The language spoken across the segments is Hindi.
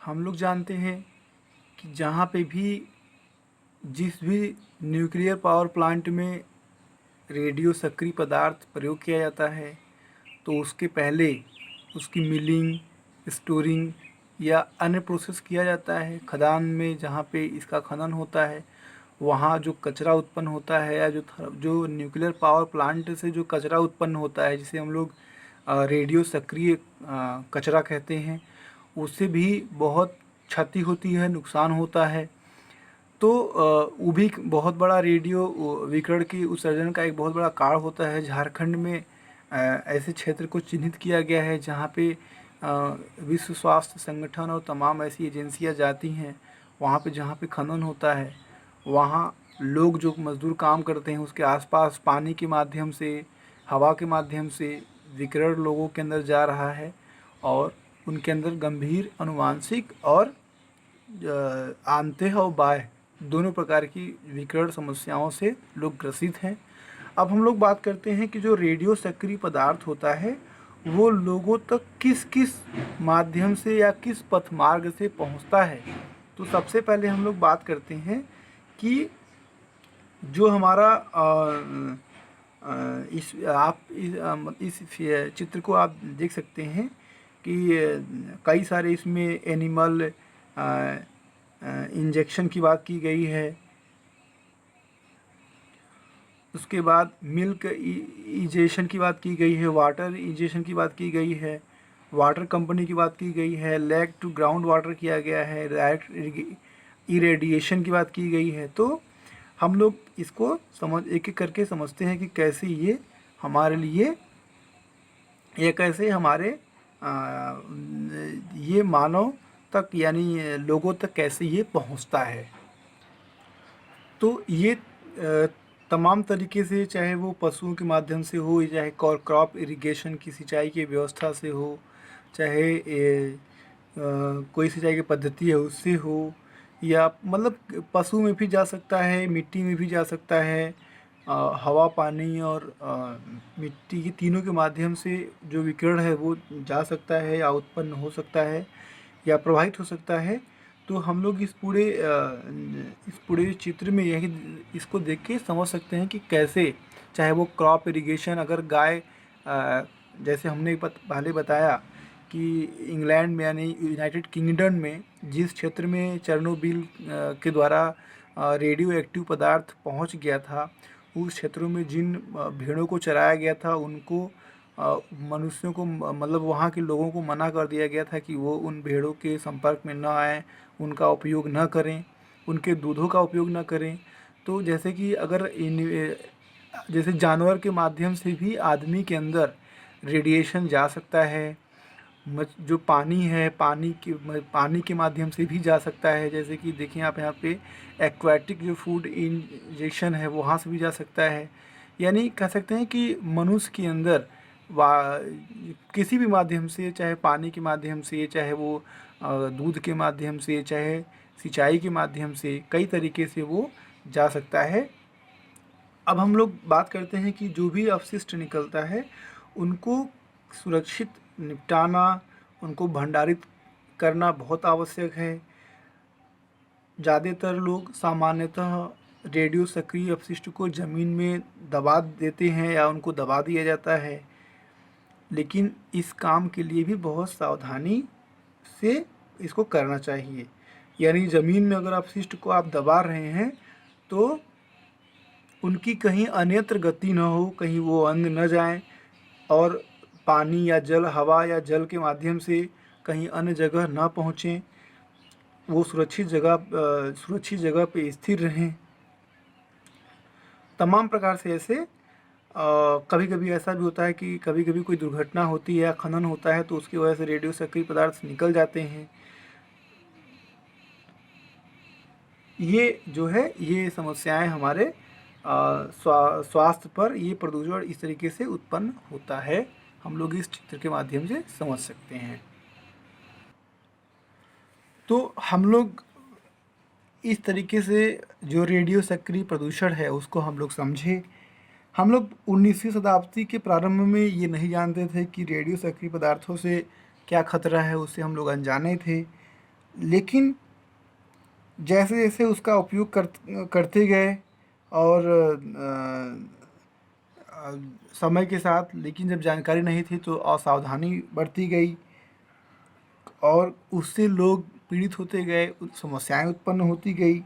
हम लोग जानते हैं कि जहाँ पे भी जिस भी न्यूक्लियर पावर प्लांट में रेडियो सक्रिय पदार्थ प्रयोग किया जाता है तो उसके पहले उसकी मिलिंग, स्टोरिंग या अन्य प्रोसेस किया जाता है। खदान में जहाँ पे इसका खनन होता है वहाँ जो कचरा उत्पन्न होता है या जो न्यूक्लियर पावर प्लांट से जो कचरा उत्पन्न होता है जिसे हम लोग रेडियो सक्रिय कचरा कहते हैं, उससे भी बहुत क्षति होती है, नुकसान होता है। तो वो भी एक बहुत बड़ा रेडियो विकिरण की उत्सर्जन का एक बहुत बड़ा कारण होता है। झारखंड में ऐसे क्षेत्र को चिन्हित किया गया है जहाँ पे विश्व स्वास्थ्य संगठन और तमाम ऐसी एजेंसियाँ जाती हैं। वहाँ पे जहाँ पे खनन होता है वहाँ लोग जो मजदूर काम करते हैं उसके आसपास पानी के माध्यम से, हवा के माध्यम से विकिरण लोगों के अंदर जा रहा है और उनके अंदर गंभीर अनुवांशिक और आंतः और बाह्य दोनों प्रकार की विकिरण समस्याओं से लोग ग्रसित हैं। अब हम लोग बात करते हैं कि जो रेडियो सक्रिय पदार्थ होता है वो लोगों तक किस किस माध्यम से या किस पथ मार्ग से पहुंचता है। तो सबसे पहले हम लोग बात करते हैं कि जो हमारा इस चित्र को आप देख सकते हैं कि कई सारे इसमें एनिमल इंजेक्शन की बात की गई है। उसके बाद मिल्क इजेशन की बात की गई है, वाटर इजेशन की बात की गई है, वाटर कंपनी की बात की गई है, लेक टू ग्राउंड वाटर किया गया है, डायरेक्ट इरेडिएशन की बात की गई है। तो हम लोग इसको एक एक करके समझते हैं कि कैसे ये हमारे लिए ये कैसे हमारे ये मानव तक यानी लोगों तक कैसे ये पहुंचता है। तो ये तमाम तरीके से, चाहे वो पशुओं के माध्यम से हो, चाहे क्रॉप इरिगेशन की सिंचाई की व्यवस्था से हो, चाहे कोई सिंचाई की पद्धति है उससे हो, या मतलब पशु में भी जा सकता है, मिट्टी में भी जा सकता है। हवा, पानी और मिट्टी के तीनों के माध्यम से जो विकिरण है वो जा सकता है या उत्पन्न हो सकता है या प्रवाहित हो सकता है। तो हम लोग इस पूरे चित्र में यही इसको देख के समझ सकते हैं कि कैसे, चाहे वो क्रॉप इरिगेशन, अगर गाय जैसे हमने पहले बताया कि इंग्लैंड में यानी यूनाइटेड किंगडम में जिस क्षेत्र में चेरनोबिल के द्वारा रेडियो एक्टिव पदार्थ पहुंच गया था, उस क्षेत्रों में जिन भेड़ों को चराया गया था उनको मनुष्यों को मतलब वहाँ के लोगों को मना कर दिया गया था कि वो उन भेड़ों के संपर्क में न आएँ, उनका उपयोग न करें, उनके दूधों का उपयोग न करें। तो जैसे कि अगर जैसे जानवर के माध्यम से भी आदमी के अंदर रेडिएशन जा सकता है। जो पानी है, पानी के माध्यम से भी जा सकता है। जैसे कि देखिए आप यहाँ पे एक्वाटिक जो फूड इंजेक्शन है वहाँ से भी जा सकता है। यानी कह सकते हैं कि मनुष्य के अंदर किसी भी माध्यम से, चाहे पानी के माध्यम से, चाहे वो दूध के माध्यम से, चाहे सिंचाई के माध्यम से, कई तरीके से वो जा सकता है। अब हम लोग बात करते हैं कि जो भी अपशिष्ट निकलता है उनको सुरक्षित निपटाना, उनको भंडारित करना बहुत आवश्यक है। ज़्यादातर लोग सामान्यतः रेडियो सक्रिय अपशिष्ट को ज़मीन में दबा देते हैं या उनको दबा दिया जाता है, लेकिन इस काम के लिए भी बहुत सावधानी से इसको करना चाहिए। यानी ज़मीन में अगर अपशिष्ट को आप दबा रहे हैं तो उनकी कहीं अन्यत्र गति न हो, कहीं वो अंध न जाएं और पानी या जल, हवा या जल के माध्यम से कहीं अन्य जगह न पहुँचें, वो सुरक्षित जगह पे स्थिर रहें। तमाम प्रकार से ऐसे कभी कभी ऐसा भी होता है कि कभी कभी कोई दुर्घटना होती है या खनन होता है तो उसकी वजह से रेडियो सक्रिय पदार्थ निकल जाते हैं। ये जो है ये समस्याएं हमारे स्वास्थ्य पर, ये प्रदूषण इस तरीके से उत्पन्न होता है, हम लोग इस चित्र के माध्यम से समझ सकते हैं। तो हम लोग इस तरीके से जो रेडियो सक्रिय प्रदूषण है उसको हम लोग समझे। हम लोग 19वीं शताब्दी के प्रारंभ में ये नहीं जानते थे कि रेडियो सक्रिय पदार्थों से क्या खतरा है, उससे हम लोग अनजाने थे। लेकिन जैसे जैसे उसका उपयोग करते गए और अ, समय के साथ, लेकिन जब जानकारी नहीं थी तो असावधानी बरती गई और उससे लोग पीड़ित होते गए, समस्याएं उत्पन्न होती गई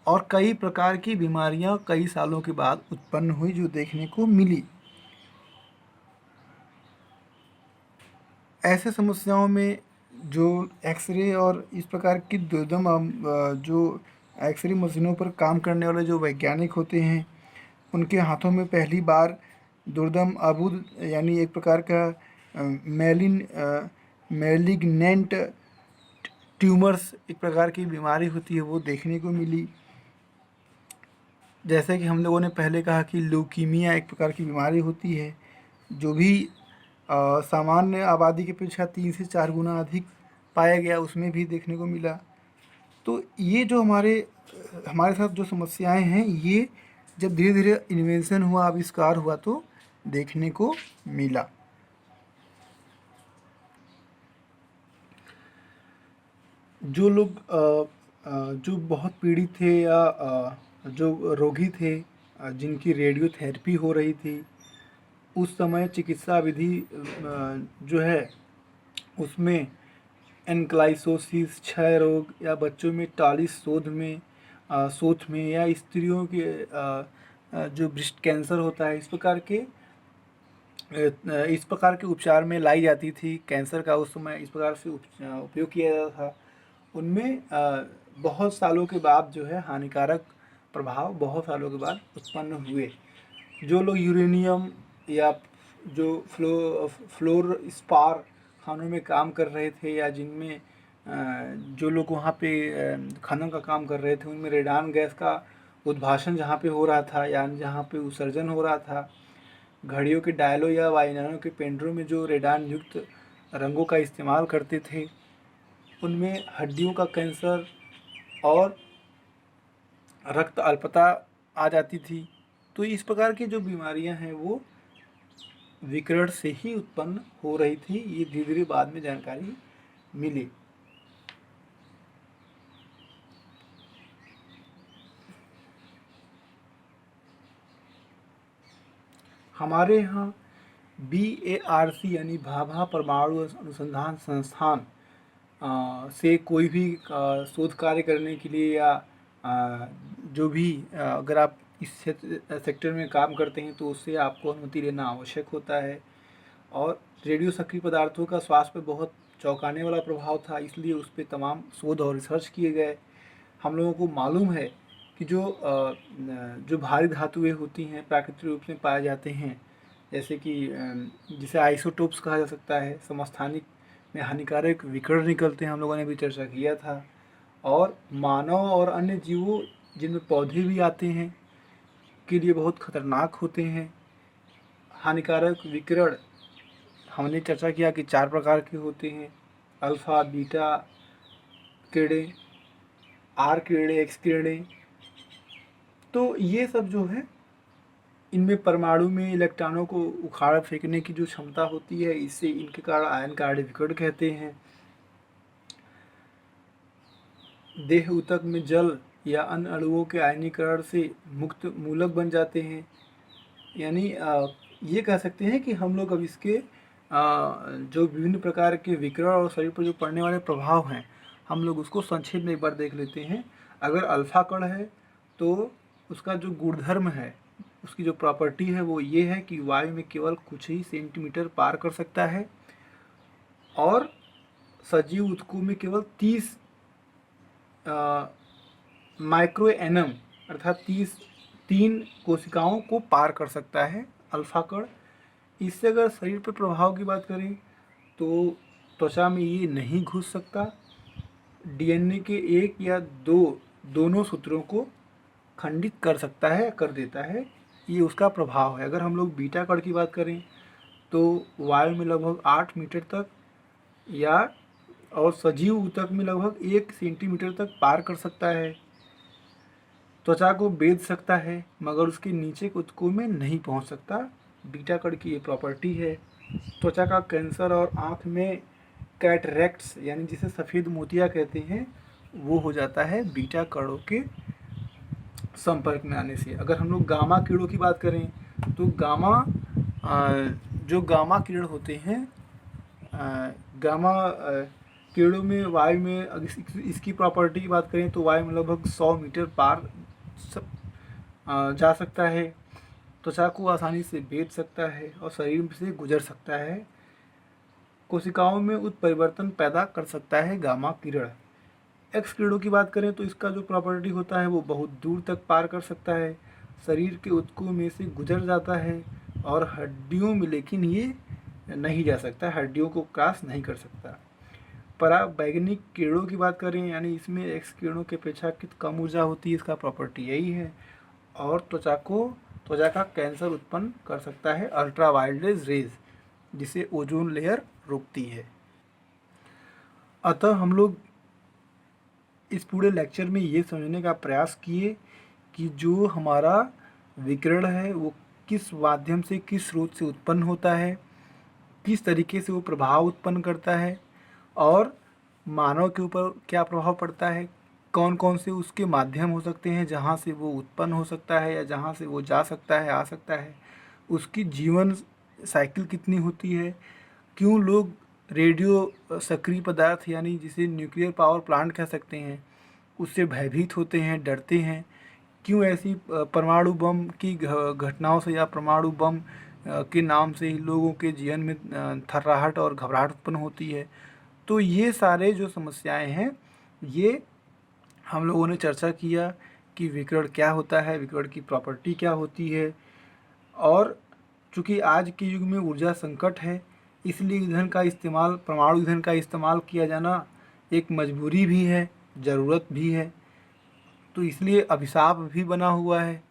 और कई प्रकार की बीमारियां कई सालों के बाद उत्पन्न हुई जो देखने को मिली। ऐसे समस्याओं में जो एक्सरे और इस प्रकार की दुर्दम जो एक्सरे मशीनों पर काम करने वाले जो वैज्ञानिक होते हैं, उनके हाथों में पहली बार दुर्दम अबुध यानी एक प्रकार का मैलिग्नेंट ट्यूमर्स, एक प्रकार की बीमारी होती है, वो देखने को मिली। जैसे कि हम लोगों ने पहले कहा कि ल्यूकीमिया एक प्रकार की बीमारी होती है जो भी सामान्य आबादी की अपेक्षा 3 से 4 गुना अधिक पाया गया, उसमें भी देखने को मिला। तो ये जो हमारे साथ जो समस्याएं हैं, ये जब धीरे धीरे इन्वेंशन हुआ, आविष्कार हुआ, तो देखने को मिला। जो लोग जो बहुत पीड़ित थे या जो रोगी थे, जिनकी रेडियोथेरेपी हो रही थी, उस समय चिकित्सा विधि जो है उसमें एनक्लाइसोसिस, क्षय रोग या बच्चों में टालिस शोथ में या स्त्रियों के जो ब्रेस्ट कैंसर होता है, इस प्रकार के उपचार में लाई जाती थी। कैंसर का उस समय इस प्रकार से उपयोग किया जाता था। उनमें बहुत सालों के बाद जो है हानिकारक प्रभाव बहुत सालों के बाद उत्पन्न हुए। जो लोग यूरेनियम या जो फ्लोर स्पार खानों में काम कर रहे थे या जिनमें जो लोग वहाँ पे खनन का काम कर रहे थे, उनमें रेडान गैस का उद्भाषण जहाँ पे हो रहा था या जहाँ पे उत्सर्जन हो रहा था, घड़ियों के डायलों या वायुयानों के पेंडरों में जो रेडान युक्त रंगों का इस्तेमाल करते थे, उनमें हड्डियों का कैंसर और रक्त अल्पता आ जाती थी। तो इस प्रकार की जो बीमारियां हैं वो विकिरण से ही उत्पन्न हो रही थी। ये धीरे धीरे बाद में जानकारी मिली। हमारे यहाँ BARC यानी भाभा परमाणु अनुसंधान संस्थान से कोई भी शोध कार्य करने के लिए या जो भी अगर आप इस सेक्टर में काम करते हैं तो उससे आपको अनुमति लेना आवश्यक होता है। और रेडियो सक्रिय पदार्थों का स्वास्थ्य पर बहुत चौंकाने वाला प्रभाव था, इसलिए उस पर तमाम शोध और रिसर्च किए गए। हम लोगों को मालूम है कि जो भारी धातुएं होती हैं प्राकृतिक रूप से पाए जाते हैं, जैसे कि जिसे आइसोटोप्स कहा जा सकता है, समस्थानिक में हानिकारक विकिरण निकलते हैं, हम लोगों ने भी चर्चा किया था। और मानव और अन्य जीवों जिनमें पौधे भी आते हैं के लिए बहुत खतरनाक होते हैं। हानिकारक विकिरण हमने चर्चा किया कि 4 प्रकार के होते हैं: अल्फ़ा, बीटा किरणें, आर किरणें, एक्स किरणें। तो ये सब जो है, इनमें परमाणु में इलेक्ट्रॉनों को उखाड़ फेंकने की जो क्षमता होती है, इससे इनके कारण आयन कार्य विकिरण कहते हैं। देह ऊतक में जल या अन्य अणुओं के आयनीकरण से मुक्त मूलक बन जाते हैं। यानी ये कह सकते हैं कि हम लोग अब इसके जो विभिन्न प्रकार के विकिरण और शरीर पर जो पड़ने वाले प्रभाव हैं, हम लोग उसको संक्षेप में एक बार देख लेते हैं। अगर अल्फा कण है तो उसका जो गुणधर्म है, उसकी जो प्रॉपर्टी है वो ये है कि वायु में केवल कुछ ही सेंटीमीटर पार कर सकता है और सजीव ऊतकों में केवल 30 माइक्रो एनम अर्थात 3 कोशिकाओं को पार कर सकता है अल्फा कण। इससे अगर शरीर पर प्रभाव की बात करें तो त्वचा में ये नहीं घुस सकता। DNA के 1 या 2 दोनों सूत्रों को खंडित कर सकता है, कर देता है। ये उसका प्रभाव है। अगर हम लोग बीटा कण की बात करें तो वायु में लगभग 8 मीटर तक या और सजीव ऊतक में लगभग 1 सेंटीमीटर तक पार कर सकता है। त्वचा को बेध सकता है मगर उसके नीचे के ऊतकों में नहीं पहुंच सकता। बीटा कण की ये प्रॉपर्टी है। त्वचा का कैंसर और आँख में कैटरेक्ट्स यानी जिसे सफ़ेद मोतिया कहते हैं वो हो जाता है बीटा कणों के संपर्क में आने से। अगर हम लोग गामा किरणों की बात करें तो जो गामा किरण होते हैं, गामा किरणों में वायु में अगर इसकी प्रॉपर्टी की बात करें तो वायु में लगभग 100 मीटर पार जा सकता है, त्वचा को आसानी से भेद सकता है और शरीर से गुजर सकता है, कोशिकाओं में उत्परिवर्तन पैदा कर सकता है गामा किरण। एक्स किरणों की बात करें तो इसका जो प्रॉपर्टी होता है वो बहुत दूर तक पार कर सकता है, शरीर के ऊतकों में से गुजर जाता है और हड्डियों में लेकिन ये नहीं जा सकता, हड्डियों को क्रॉस नहीं कर सकता। पराबैंगनी किरणों की बात करें यानी इसमें एक्स किरणों की अपेक्षाकृत कम ऊर्जा होती है, इसका प्रॉपर्टी यही है, और त्वचा का कैंसर उत्पन्न कर सकता है अल्ट्रावायलेट रेज, जिसे ओजोन लेयर रोकती है। अतः हम लोग इस पूरे लेक्चर में ये समझने का प्रयास किए कि जो हमारा विकिरण है वो किस माध्यम से, किस स्रोत से उत्पन्न होता है, किस तरीके से वो प्रभाव उत्पन्न करता है और मानव के ऊपर क्या प्रभाव पड़ता है, कौन कौन से उसके माध्यम हो सकते हैं जहाँ से वो उत्पन्न हो सकता है या जहाँ से वो जा सकता है, आ सकता है, उसकी जीवन साइकिल कितनी होती है, क्यों लोग रेडियो सक्रिय पदार्थ यानी जिसे न्यूक्लियर पावर प्लांट कह सकते हैं उससे भयभीत होते हैं, डरते हैं, क्यों ऐसी परमाणु बम की घटनाओं से या परमाणु बम के नाम से ही लोगों के जीवन में थर्राहट और घबराहट उत्पन्न होती है। तो ये सारे जो समस्याएं हैं ये हम लोगों ने चर्चा किया कि विकिरण क्या होता है, विकिरण की प्रॉपर्टी क्या होती है, और चूँकि आज के युग में ऊर्जा संकट है इसलिए ईंधन का इस्तेमाल, परमाणु ईंधन का इस्तेमाल किया जाना एक मजबूरी भी है, ज़रूरत भी है, तो इसलिए अभिशाप भी बना हुआ है।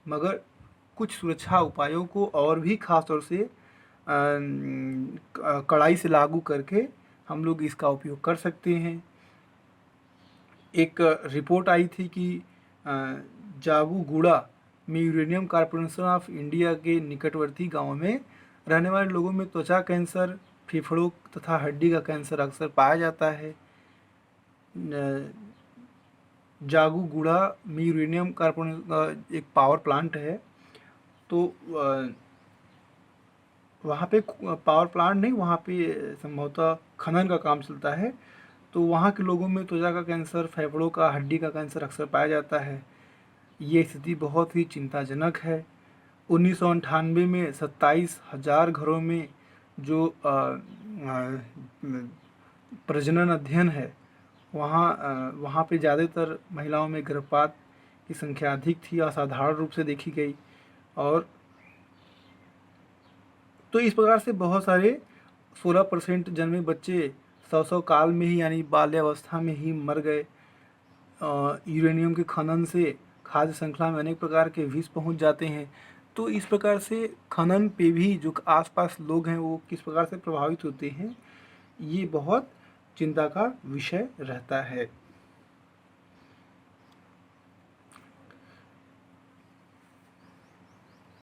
मगर कुछ सुरक्षा उपायों को और भी ख़ास तौर से कड़ाई से लागू करके हम लोग इसका उपयोग कर सकते हैं। एक रिपोर्ट आई थी कि जागूगुड़ा में यूरेनियम कॉर्पोरेशन ऑफ इंडिया के निकटवर्ती गांवों में रहने वाले लोगों में त्वचा कैंसर, फेफड़ों तथा हड्डी का कैंसर अक्सर पाया जाता है। जागूगुड़ा में यूरेनियम कॉर्पोरेशन का एक पावर प्लांट है, तो वहाँ पे पावर प्लांट नहीं, वहाँ पे संभवतः खनन का काम चलता है, तो वहाँ के लोगों में त्वचा का कैंसर, फेफड़ों का, हड्डी का कैंसर अक्सर पाया जाता है। ये स्थिति बहुत ही चिंताजनक है। 1998 में 27,000 घरों में जो प्रजनन अध्ययन है वहाँ पे ज़्यादातर महिलाओं में गर्भपात की संख्या अधिक थी, असाधारण रूप से देखी गई। और तो इस प्रकार से बहुत सारे 16% जन्मे बच्चे 100 काल में ही यानी बाल्यावस्था में ही मर गए। यूरेनियम के खनन से खाद्य श्रृंखला में अनेक प्रकार के विष पहुंच जाते हैं। तो इस प्रकार से खनन पे भी जो आसपास लोग हैं वो किस प्रकार से प्रभावित होते हैं, ये बहुत चिंता का विषय रहता है।